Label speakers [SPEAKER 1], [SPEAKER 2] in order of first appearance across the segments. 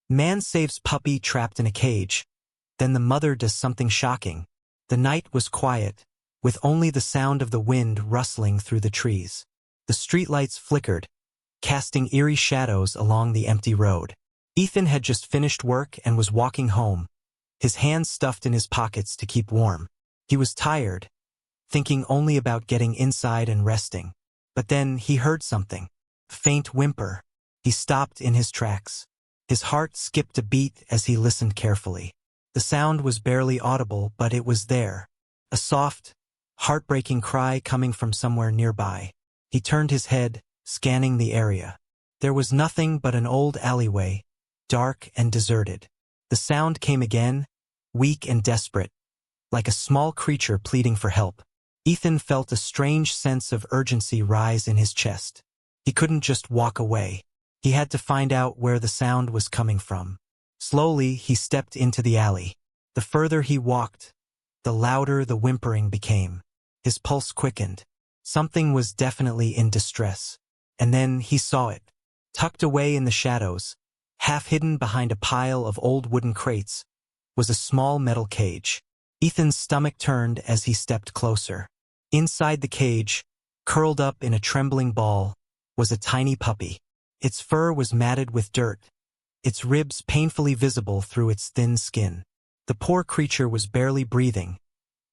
[SPEAKER 1] Man saves puppy trapped in a cage. Then the mother does something shocking. The night was quiet, with only the sound of the wind rustling through the trees. The streetlights flickered, casting eerie shadows along the empty road. Ethan had just finished work and was walking home, his hands stuffed in his pockets to keep warm. He was tired, thinking only about getting inside and resting. But then he heard something. A faint whimper. He stopped in his tracks. His heart skipped a beat as he listened carefully. The sound was barely audible, but it was there. A soft, heartbreaking cry coming from somewhere nearby. He turned his head, scanning the area. There was nothing but an old alleyway, dark and deserted. The sound came again, weak and desperate, like a small creature pleading for help. Ethan felt a strange sense of urgency rise in his chest. He couldn't just walk away. He had to find out where the sound was coming from. Slowly, he stepped into the alley. The further he walked, the louder the whimpering became. His pulse quickened. Something was definitely in distress. And then he saw it. Tucked away in the shadows, half hidden behind a pile of old wooden crates, was a small metal cage. Ethan's stomach turned as he stepped closer. Inside the cage, curled up in a trembling ball, was a tiny puppy. Its fur was matted with dirt, its ribs painfully visible through its thin skin. The poor creature was barely breathing,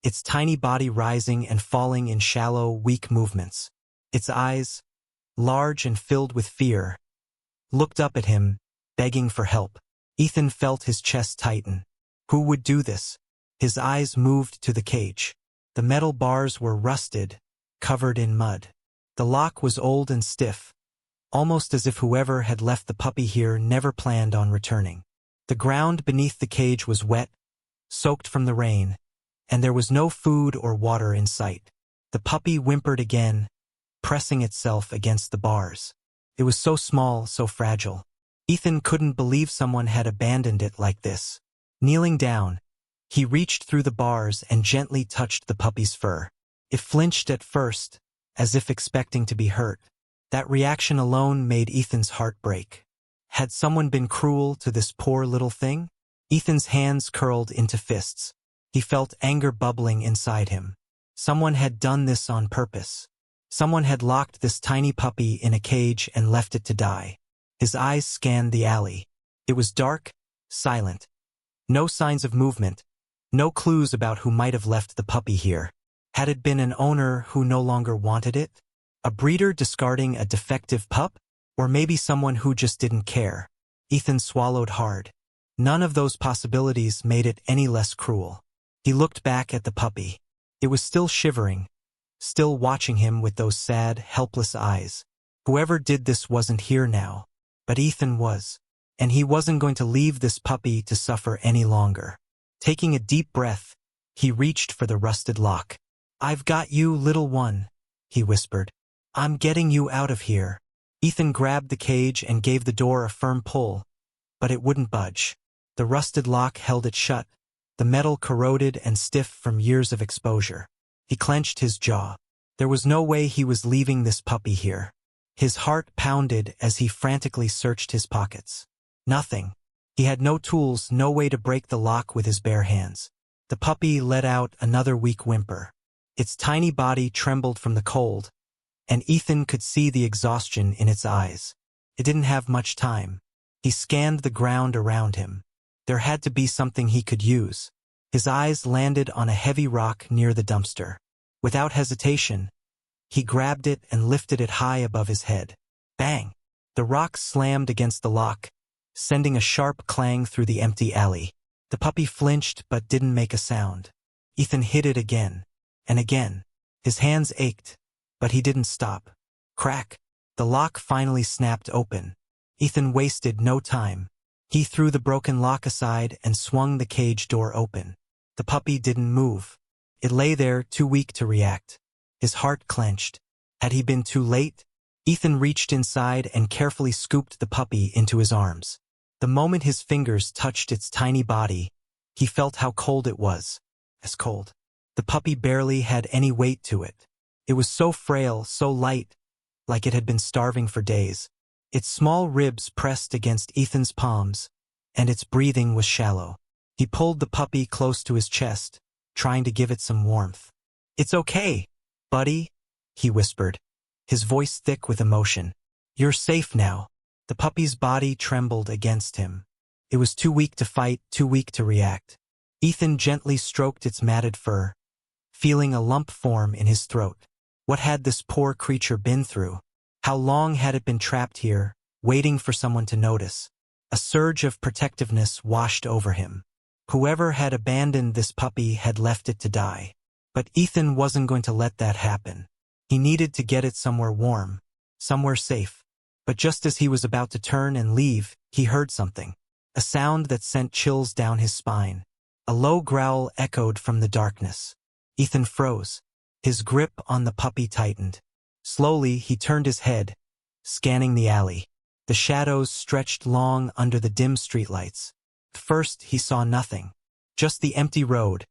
[SPEAKER 1] its tiny body rising and falling in shallow, weak movements. Its eyes, large and filled with fear, looked up at him, begging for help. Ethan felt his chest tighten. Who would do this? His eyes moved to the cage. The metal bars were rusted, covered in mud. The lock was old and stiff, almost as if whoever had left the puppy here never planned on returning. The ground beneath the cage was wet, soaked from the rain, and there was no food or water in sight. The puppy whimpered again, pressing itself against the bars. It was so small, so fragile. Ethan couldn't believe someone had abandoned it like this. Kneeling down, he reached through the bars and gently touched the puppy's fur. It flinched at first, as if expecting to be hurt. That reaction alone made Ethan's heart break. Had someone been cruel to this poor little thing? Ethan's hands curled into fists. He felt anger bubbling inside him. Someone had done this on purpose. Someone had locked this tiny puppy in a cage and left it to die. His eyes scanned the alley. It was dark, silent. No signs of movement, no clues about who might have left the puppy here. Had it been an owner who no longer wanted it? A breeder discarding a defective pup? Or maybe someone who just didn't care? Ethan swallowed hard. None of those possibilities made it any less cruel. He looked back at the puppy. It was still shivering, still watching him with those sad, helpless eyes. Whoever did this wasn't here now, but Ethan was. And he wasn't going to leave this puppy to suffer any longer. Taking a deep breath, he reached for the rusted lock. "I've got you, little one," he whispered. "I'm getting you out of here." Ethan grabbed the cage and gave the door a firm pull, but it wouldn't budge. The rusted lock held it shut, the metal corroded and stiff from years of exposure. He clenched his jaw. There was no way he was leaving this puppy here. His heart pounded as he frantically searched his pockets. Nothing. He had no tools, no way to break the lock with his bare hands. The puppy let out another weak whimper. Its tiny body trembled from the cold, and Ethan could see the exhaustion in its eyes. It didn't have much time. He scanned the ground around him. There had to be something he could use. His eyes landed on a heavy rock near the dumpster. Without hesitation, he grabbed it and lifted it high above his head. Bang! The rock slammed against the lock, sending a sharp clang through the empty alley. The puppy flinched but didn't make a sound. Ethan hit it again, and again. His hands ached, but he didn't stop. Crack! The lock finally snapped open. Ethan wasted no time. He threw the broken lock aside and swung the cage door open. The puppy didn't move. It lay there, too weak to react. His heart clenched. Had he been too late? Ethan reached inside and carefully scooped the puppy into his arms. The moment his fingers touched its tiny body, he felt how cold it was. As cold. The puppy barely had any weight to it. It was so frail, so light, like it had been starving for days. Its small ribs pressed against Ethan's palms, and its breathing was shallow. He pulled the puppy close to his chest, trying to give it some warmth. "It's okay, buddy," he whispered, his voice thick with emotion. "You're safe now." The puppy's body trembled against him. It was too weak to fight, too weak to react. Ethan gently stroked its matted fur, feeling a lump form in his throat. What had this poor creature been through? How long had it been trapped here, waiting for someone to notice? A surge of protectiveness washed over him. Whoever had abandoned this puppy had left it to die. But Ethan wasn't going to let that happen. He needed to get it somewhere warm, somewhere safe. But just as he was about to turn and leave, he heard something. A sound that sent chills down his spine. A low growl echoed from the darkness. Ethan froze. His grip on the puppy tightened. Slowly, he turned his head, scanning the alley. The shadows stretched long under the dim streetlights. First, he saw nothing. Just the empty road,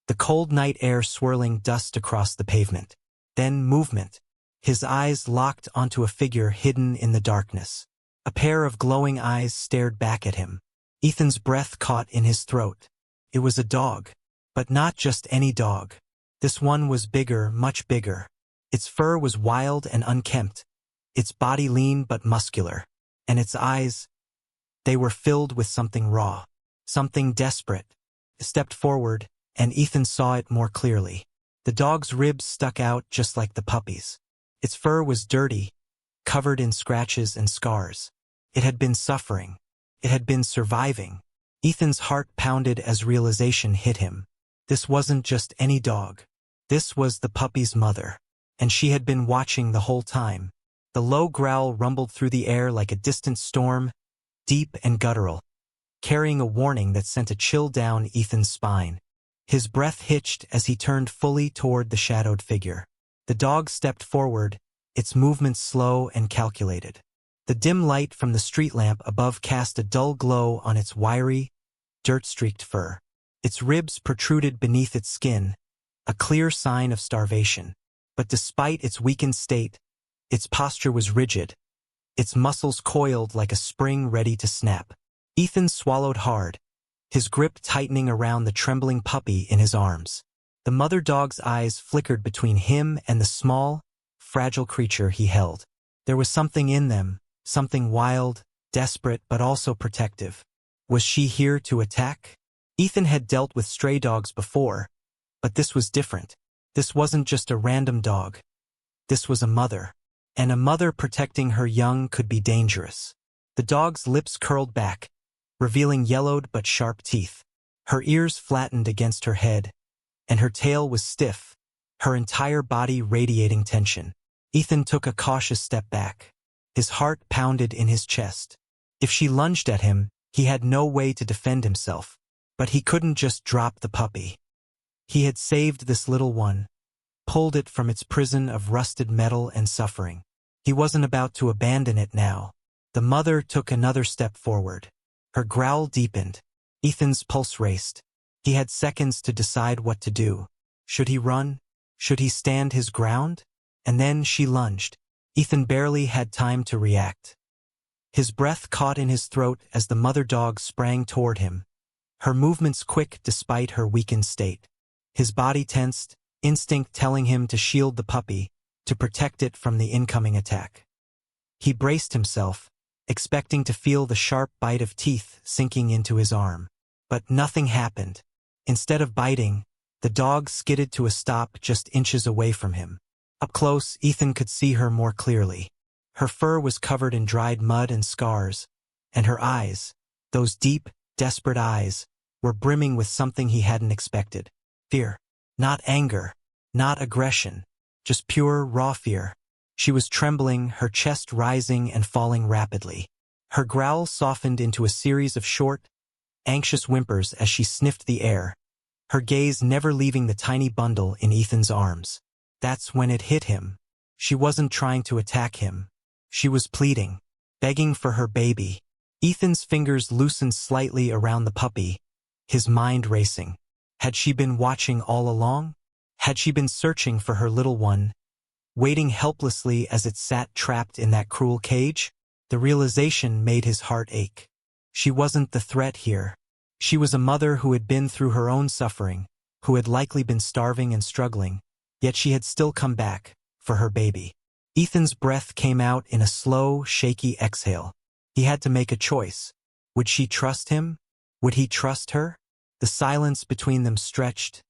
[SPEAKER 1] the cold night air swirling dust across the pavement. Then movement. His eyes locked onto a figure hidden in the darkness. A pair of glowing eyes stared back at him. Ethan's breath caught in his throat. It was a dog. But not just any dog. This one was bigger, much bigger. Its fur was wild and unkempt. Its body lean but muscular. And its eyes, they were filled with something raw. Something desperate. He stepped forward, and Ethan saw it more clearly. The dog's ribs stuck out just like the puppy's. Its fur was dirty, covered in scratches and scars. It had been suffering. It had been surviving. Ethan's heart pounded as realization hit him. This wasn't just any dog. This was the puppy's mother. And she had been watching the whole time. The low growl rumbled through the air like a distant storm, deep and guttural, carrying a warning that sent a chill down Ethan's spine. His breath hitched as he turned fully toward the shadowed figure. The dog stepped forward, its movements slow and calculated. The dim light from the street lamp above cast a dull glow on its wiry, dirt-streaked fur. Its ribs protruded beneath its skin, a clear sign of starvation. But despite its weakened state, its posture was rigid, its muscles coiled like a spring ready to snap. Ethan swallowed hard, his grip tightening around the trembling puppy in his arms. The mother dog's eyes flickered between him and the small, fragile creature he held. There was something in them, something wild, desperate, but also protective. Was she here to attack? Ethan had dealt with stray dogs before, but this was different. This wasn't just a random dog. This was a mother. And a mother protecting her young could be dangerous. The dog's lips curled back, revealing yellowed but sharp teeth. Her ears flattened against her head, and her tail was stiff, her entire body radiating tension. Ethan took a cautious step back. His heart pounded in his chest. If she lunged at him, he had no way to defend himself. But he couldn't just drop the puppy. He had saved this little one, pulled it from its prison of rusted metal and suffering. He wasn't about to abandon it now. The mother took another step forward. Her growl deepened. Ethan's pulse raced. He had seconds to decide what to do. Should he run? Should he stand his ground? And then she lunged. Ethan barely had time to react. His breath caught in his throat as the mother dog sprang toward him, her movements quick despite her weakened state. His body tensed, instinct telling him to shield the puppy, to protect it from the incoming attack. He braced himself, expecting to feel the sharp bite of teeth sinking into his arm. But nothing happened. Instead of biting, the dog skidded to a stop just inches away from him. Up close, Ethan could see her more clearly. Her fur was covered in dried mud and scars, and her eyes, those deep, desperate eyes, were brimming with something he hadn't expected. Fear. Not anger, not aggression, just pure, raw fear. She was trembling, her chest rising and falling rapidly. Her growl softened into a series of short, anxious whimpers as she sniffed the air, her gaze never leaving the tiny bundle in Ethan's arms. That's when it hit him. She wasn't trying to attack him. She was pleading, begging for her baby. Ethan's fingers loosened slightly around the puppy, his mind racing. Had she been watching all along? Had she been searching for her little one, waiting helplessly as it sat trapped in that cruel cage? The realization made his heart ache. She wasn't the threat here. She was a mother who had been through her own suffering, who had likely been starving and struggling, yet she had still come back for her baby. Ethan's breath came out in a slow, shaky exhale. He had to make a choice. Would she trust him? Would he trust her? The silence between them stretched,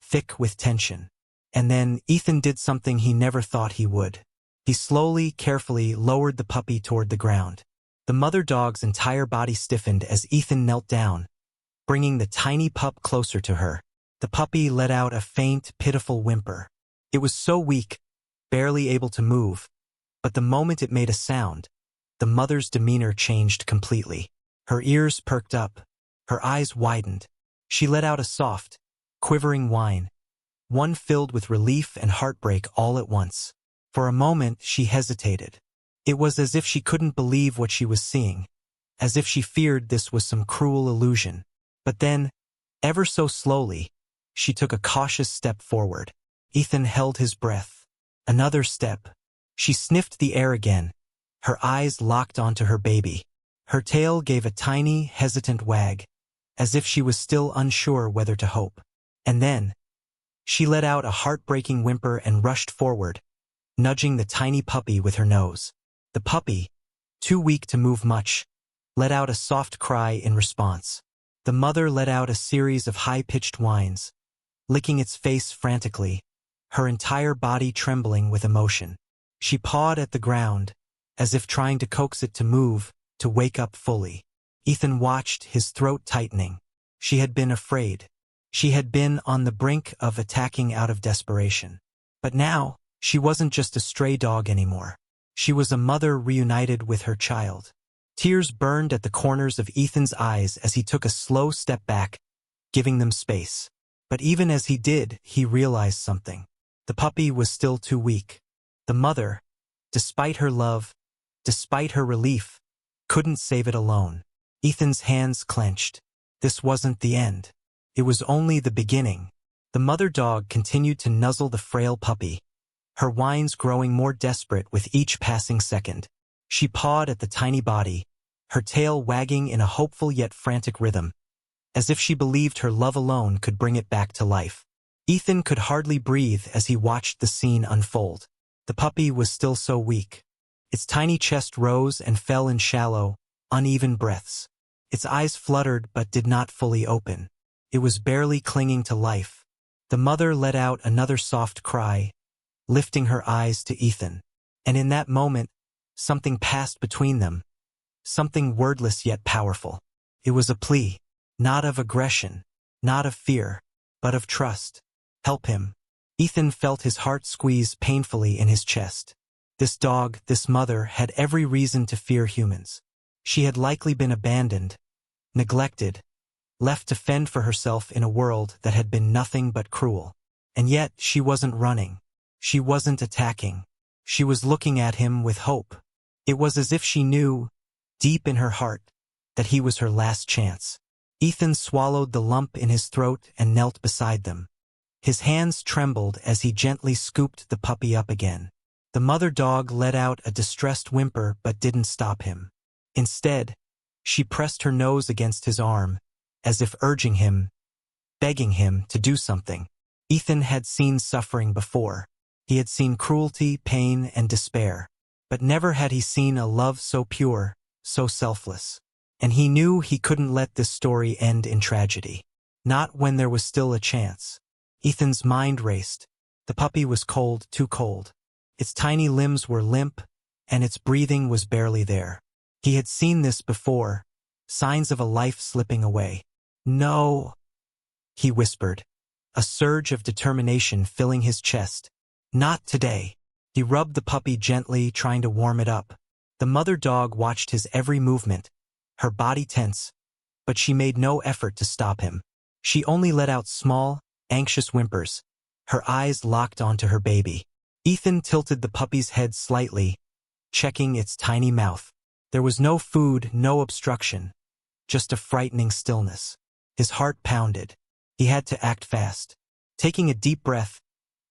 [SPEAKER 1] thick with tension. And then Ethan did something he never thought he would. He slowly, carefully lowered the puppy toward the ground. The mother dog's entire body stiffened as Ethan knelt down, bringing the tiny pup closer to her. The puppy let out a faint, pitiful whimper. It was so weak, barely able to move, but the moment it made a sound, the mother's demeanor changed completely. Her ears perked up, her eyes widened. She let out a soft, quivering whine, one filled with relief and heartbreak all at once. For a moment, she hesitated. It was as if she couldn't believe what she was seeing, as if she feared this was some cruel illusion. But then, ever so slowly, she took a cautious step forward. Ethan held his breath. Another step. She sniffed the air again, her eyes locked onto her baby. Her tail gave a tiny, hesitant wag, as if she was still unsure whether to hope. And then, she let out a heartbreaking whimper and rushed forward, nudging the tiny puppy with her nose. The puppy, too weak to move much, let out a soft cry in response. The mother let out a series of high-pitched whines, licking its face frantically, her entire body trembling with emotion. She pawed at the ground, as if trying to coax it to move, to wake up fully. Ethan watched, his throat tightening. She had been afraid. She had been on the brink of attacking out of desperation. But now, she wasn't just a stray dog anymore. She was a mother reunited with her child. Tears burned at the corners of Ethan's eyes as he took a slow step back, giving them space. But even as he did, he realized something. The puppy was still too weak. The mother, despite her love, despite her relief, couldn't save it alone. Ethan's hands clenched. This wasn't the end. It was only the beginning. The mother dog continued to nuzzle the frail puppy, her whines growing more desperate with each passing second. She pawed at the tiny body, her tail wagging in a hopeful yet frantic rhythm, as if she believed her love alone could bring it back to life. Ethan could hardly breathe as he watched the scene unfold. The puppy was still so weak. Its tiny chest rose and fell in shallow, uneven breaths. Its eyes fluttered but did not fully open. It was barely clinging to life. The mother let out another soft cry, lifting her eyes to Ethan. And in that moment, something passed between them, something wordless yet powerful. It was a plea, not of aggression, not of fear, but of trust. Help him. Ethan felt his heart squeeze painfully in his chest. This dog, this mother, had every reason to fear humans. She had likely been abandoned, neglected, left to fend for herself in a world that had been nothing but cruel. And yet, she wasn't running. She wasn't attacking. She was looking at him with hope. It was as if she knew, deep in her heart, that he was her last chance. Ethan swallowed the lump in his throat and knelt beside them. His hands trembled as he gently scooped the puppy up again. The mother dog let out a distressed whimper but didn't stop him. Instead, she pressed her nose against his arm, as if urging him, begging him to do something. Ethan had seen suffering before. He had seen cruelty, pain, and despair. But never had he seen a love so pure, so selfless. And he knew he couldn't let this story end in tragedy. Not when there was still a chance. Ethan's mind raced. The puppy was cold, too cold. Its tiny limbs were limp, and its breathing was barely there. He had seen this before, signs of a life slipping away. No, he whispered, a surge of determination filling his chest. Not today. He rubbed the puppy gently, trying to warm it up. The mother dog watched his every movement, her body tense, but she made no effort to stop him. She only let out small, anxious whimpers, her eyes locked onto her baby. Ethan tilted the puppy's head slightly, checking its tiny mouth. There was no food, no obstruction, just a frightening stillness. His heart pounded. He had to act fast. Taking a deep breath,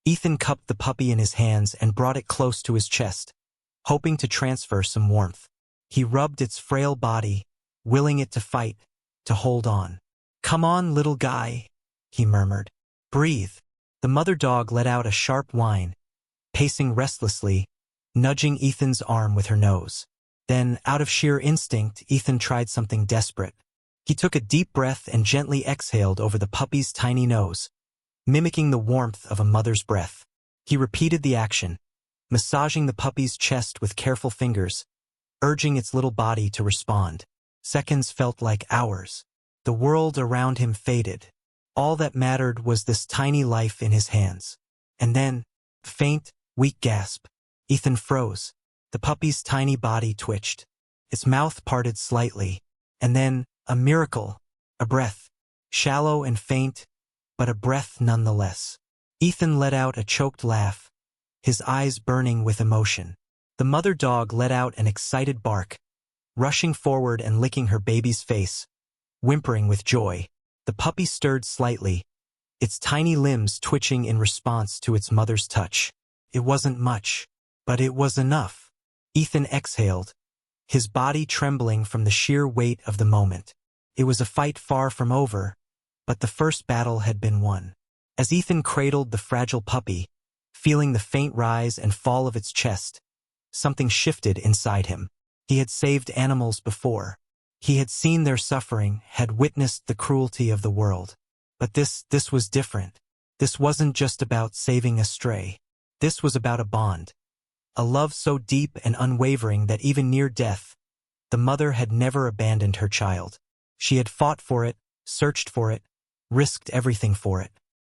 [SPEAKER 1] Ethan cupped the puppy in his hands and brought it close to his chest, hoping to transfer some warmth. He rubbed its frail body, willing it to fight, to hold on. "Come on, little guy," he murmured. "Breathe." The mother dog let out a sharp whine, pacing restlessly, nudging Ethan's arm with her nose. Then, out of sheer instinct, Ethan tried something desperate. He took a deep breath and gently exhaled over the puppy's tiny nose, mimicking the warmth of a mother's breath. He repeated the action, massaging the puppy's chest with careful fingers, urging its little body to respond. Seconds felt like hours. The world around him faded. All that mattered was this tiny life in his hands. And then, faint, weak gasp. Ethan froze. The puppy's tiny body twitched. Its mouth parted slightly. And then, a miracle. A breath. Shallow and faint, but a breath nonetheless. Ethan let out a choked laugh, his eyes burning with emotion. The mother dog let out an excited bark, rushing forward and licking her baby's face, whimpering with joy. The puppy stirred slightly, its tiny limbs twitching in response to its mother's touch. It wasn't much, but it was enough. Ethan exhaled, his body trembling from the sheer weight of the moment. It was a fight far from over, but the first battle had been won. As Ethan cradled the fragile puppy, feeling the faint rise and fall of its chest, something shifted inside him. He had saved animals before. He had seen their suffering, had witnessed the cruelty of the world. But this was different. This wasn't just about saving a stray. This was about a bond. A love so deep and unwavering that even near death, the mother had never abandoned her child. She had fought for it, searched for it, risked everything for it.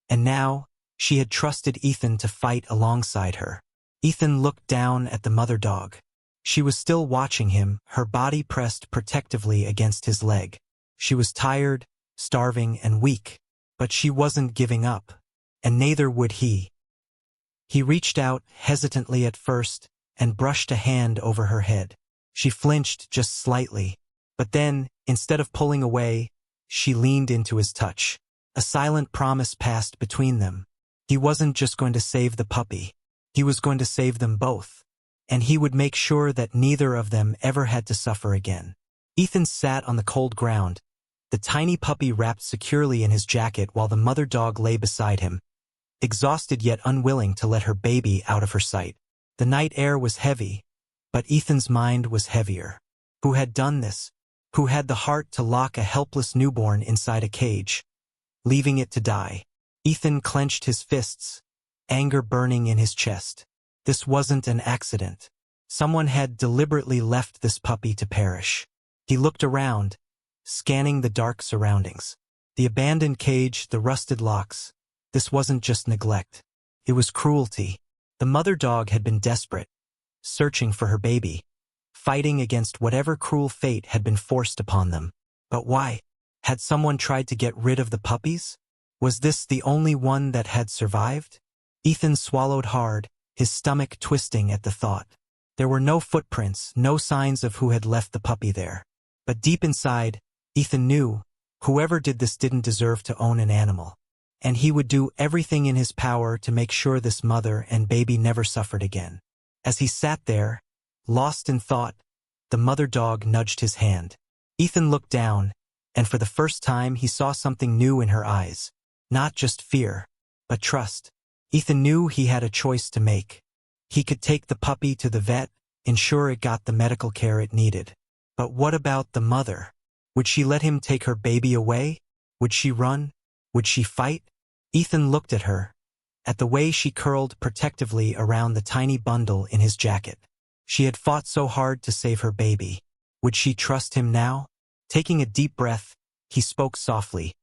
[SPEAKER 1] And now, she had trusted Ethan to fight alongside her. Ethan looked down at the mother dog. She was still watching him, her body pressed protectively against his leg. She was tired, starving, and weak, but she wasn't giving up, and neither would he. He reached out, hesitantly at first, and brushed a hand over her head. She flinched just slightly, but then, instead of pulling away, she leaned into his touch. A silent promise passed between them. He wasn't just going to save the puppy. He was going to save them both. And he would make sure that neither of them ever had to suffer again. Ethan sat on the cold ground, the tiny puppy wrapped securely in his jacket while the mother dog lay beside him, exhausted yet unwilling to let her baby out of her sight. The night air was heavy, but Ethan's mind was heavier. Who had done this? Who had the heart to lock a helpless newborn inside a cage, leaving it to die? Ethan clenched his fists, anger burning in his chest. This wasn't an accident. Someone had deliberately left this puppy to perish. He looked around, scanning the dark surroundings. The abandoned cage, the rusted locks. This wasn't just neglect. It was cruelty. The mother dog had been desperate, searching for her baby, fighting against whatever cruel fate had been forced upon them. But why? Had someone tried to get rid of the puppies? Was this the only one that had survived? Ethan swallowed hard, his stomach twisting at the thought. There were no footprints, no signs of who had left the puppy there. But deep inside, Ethan knew, whoever did this didn't deserve to own an animal. And he would do everything in his power to make sure this mother and baby never suffered again. As he sat there, lost in thought, the mother dog nudged his hand. Ethan looked down, and for the first time he saw something new in her eyes. Not just fear, but trust. Ethan knew he had a choice to make. He could take the puppy to the vet, ensure it got the medical care it needed. But what about the mother? Would she let him take her baby away? Would she run? Would she fight? Ethan looked at her, at the way she curled protectively around the tiny bundle in his jacket. She had fought so hard to save her baby. Would she trust him now? Taking a deep breath, he spoke softly,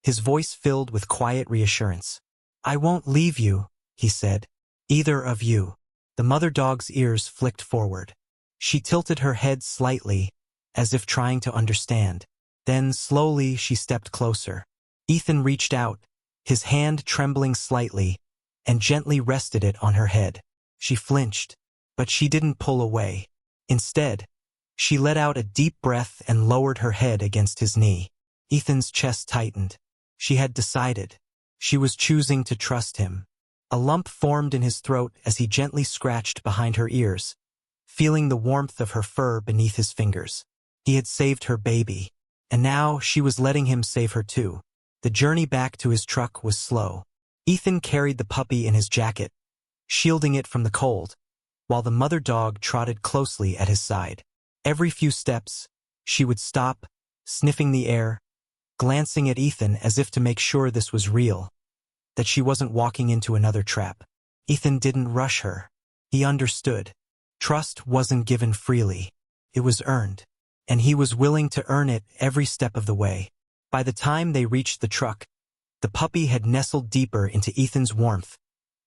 [SPEAKER 1] his voice filled with quiet reassurance. "I won't leave you," he said. "Either of you." The mother dog's ears flicked forward. She tilted her head slightly, as if trying to understand. Then slowly she stepped closer. Ethan reached out, his hand trembling slightly, and gently rested it on her head. She flinched, but she didn't pull away. Instead, she let out a deep breath and lowered her head against his knee. Ethan's chest tightened. She had decided. She was choosing to trust him. A lump formed in his throat as he gently scratched behind her ears, feeling the warmth of her fur beneath his fingers. He had saved her baby, and now she was letting him save her too. The journey back to his truck was slow. Ethan carried the puppy in his jacket, shielding it from the cold, while the mother dog trotted closely at his side. Every few steps, she would stop, sniffing the air, glancing at Ethan as if to make sure this was real, that she wasn't walking into another trap. Ethan didn't rush her. He understood. Trust wasn't given freely. It was earned, and he was willing to earn it every step of the way. By the time they reached the truck, the puppy had nestled deeper into Ethan's warmth,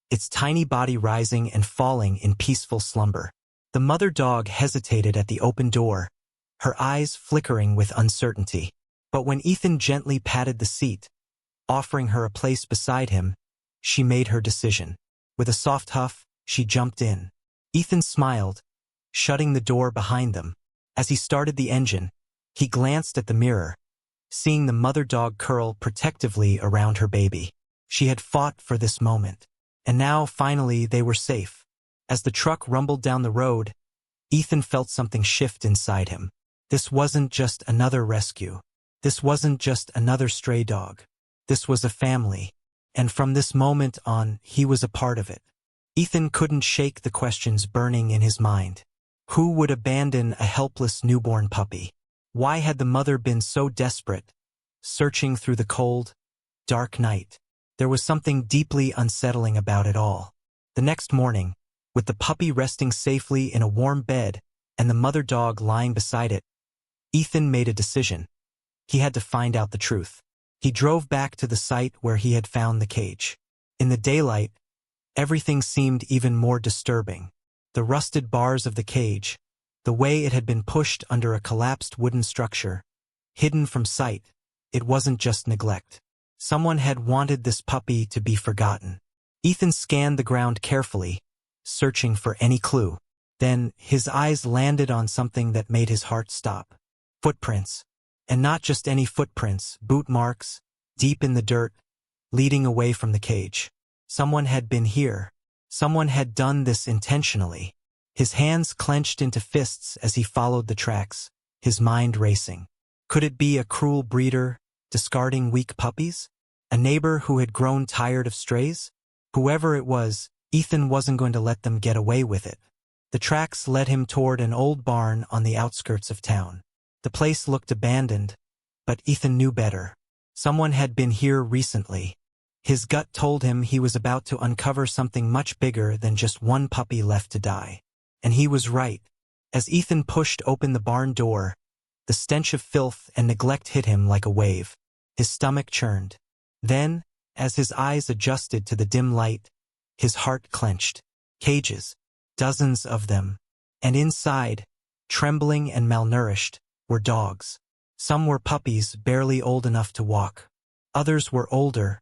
[SPEAKER 1] its tiny body rising and falling in peaceful slumber. The mother dog hesitated at the open door, her eyes flickering with uncertainty. But when Ethan gently patted the seat, offering her a place beside him, she made her decision. With a soft huff, she jumped in. Ethan smiled, shutting the door behind them. As he started the engine, he glanced at the mirror, seeing the mother dog curl protectively around her baby. She had fought for this moment, and now finally they were safe. As the truck rumbled down the road, Ethan felt something shift inside him. This wasn't just another rescue. This wasn't just another stray dog. This was a family, and from this moment on, he was a part of it. Ethan couldn't shake the questions burning in his mind. Who would abandon a helpless newborn puppy? Why had the mother been so desperate, searching through the cold, dark night? There was something deeply unsettling about it all. The next morning, with the puppy resting safely in a warm bed and the mother dog lying beside it, Ethan made a decision. He had to find out the truth. He drove back to the site where he had found the cage. In the daylight, everything seemed even more disturbing. The rusted bars of the cage, the way it had been pushed under a collapsed wooden structure, hidden from sight. It wasn't just neglect. Someone had wanted this puppy to be forgotten. Ethan scanned the ground carefully, searching for any clue. Then his eyes landed on something that made his heart stop. Footprints. And not just any footprints, boot marks, deep in the dirt, leading away from the cage. Someone had been here. Someone had done this intentionally. His hands clenched into fists as he followed the tracks, his mind racing. Could it be a cruel breeder, discarding weak puppies? A neighbor who had grown tired of strays? Whoever it was, Ethan wasn't going to let them get away with it. The tracks led him toward an old barn on the outskirts of town. The place looked abandoned, but Ethan knew better. Someone had been here recently. His gut told him he was about to uncover something much bigger than just one puppy left to die. And he was right. As Ethan pushed open the barn door, the stench of filth and neglect hit him like a wave. His stomach churned. Then, as his eyes adjusted to the dim light, his heart clenched. Cages, dozens of them. And inside, trembling and malnourished, were dogs. Some were puppies barely old enough to walk. Others were older,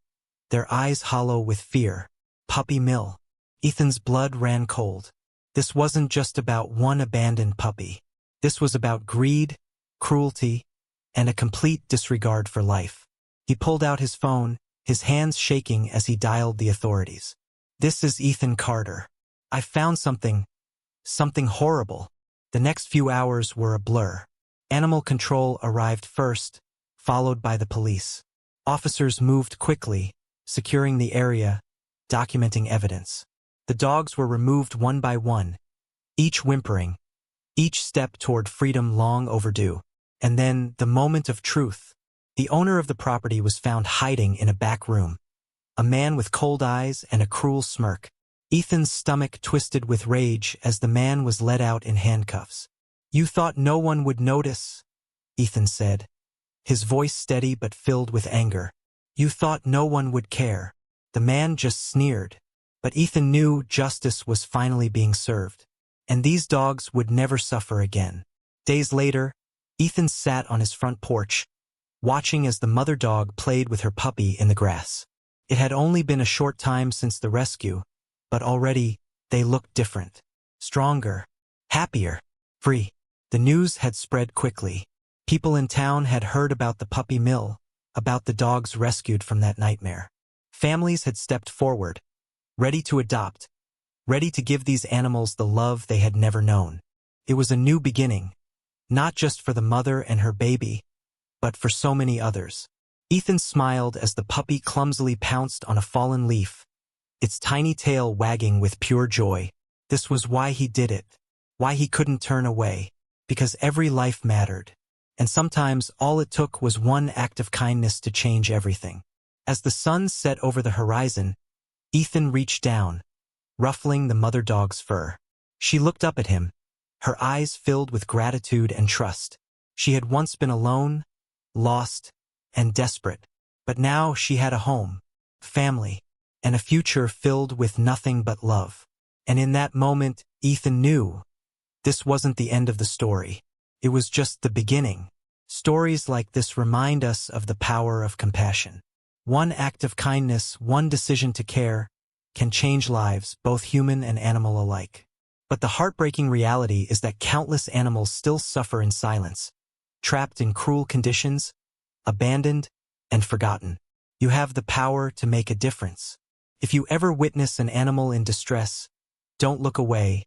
[SPEAKER 1] their eyes hollow with fear. Puppy mill. Ethan's blood ran cold. This wasn't just about one abandoned puppy. This was about greed, cruelty, and a complete disregard for life. He pulled out his phone, his hands shaking as he dialed the authorities. "This is Ethan Carter. I found something horrible." The next few hours were a blur. Animal control arrived first, followed by the police. Officers moved quickly, securing the area, documenting evidence. The dogs were removed one by one, each whimpering, each step toward freedom long overdue. And then, the moment of truth. The owner of the property was found hiding in a back room. A man with cold eyes and a cruel smirk. Ethan's stomach twisted with rage as the man was led out in handcuffs. "You thought no one would notice," Ethan said, his voice steady but filled with anger. "You thought no one would care." The man just sneered, but Ethan knew justice was finally being served, and these dogs would never suffer again. Days later, Ethan sat on his front porch, watching as the mother dog played with her puppy in the grass. It had only been a short time since the rescue, but already they looked different. Stronger, happier, free. The news had spread quickly. People in town had heard about the puppy mill, about the dogs rescued from that nightmare. Families had stepped forward, ready to adopt, ready to give these animals the love they had never known. It was a new beginning, not just for the mother and her baby, but for so many others. Ethan smiled as the puppy clumsily pounced on a fallen leaf, its tiny tail wagging with pure joy. This was why he did it, why he couldn't turn away, because every life mattered. And sometimes all it took was one act of kindness to change everything. As the sun set over the horizon, Ethan reached down, ruffling the mother dog's fur. She looked up at him, her eyes filled with gratitude and trust. She had once been alone, lost, and desperate, but now she had a home, family, and a future filled with nothing but love. And in that moment, Ethan knew this wasn't the end of the story. It was just the beginning. Stories like this remind us of the power of compassion. One act of kindness, one decision to care, can change lives, both human and animal alike. But the heartbreaking reality is that countless animals still suffer in silence, trapped in cruel conditions, abandoned, and forgotten. You have the power to make a difference. If you ever witness an animal in distress, don't look away.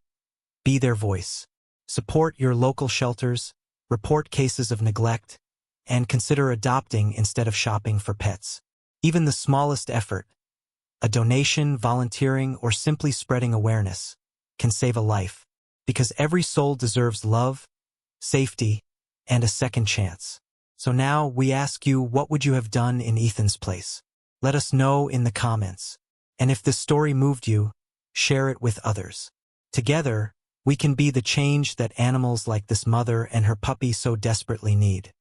[SPEAKER 1] Be their voice. Support your local shelters, report cases of neglect, and consider adopting instead of shopping for pets. Even the smallest effort, a donation, volunteering, or simply spreading awareness, can save a life, because every soul deserves love, safety, and a second chance. So now we ask you, what would you have done in Ethan's place? Let us know in the comments. And if this story moved you, share it with others. Together, we can be the change that animals like this mother and her puppy so desperately need.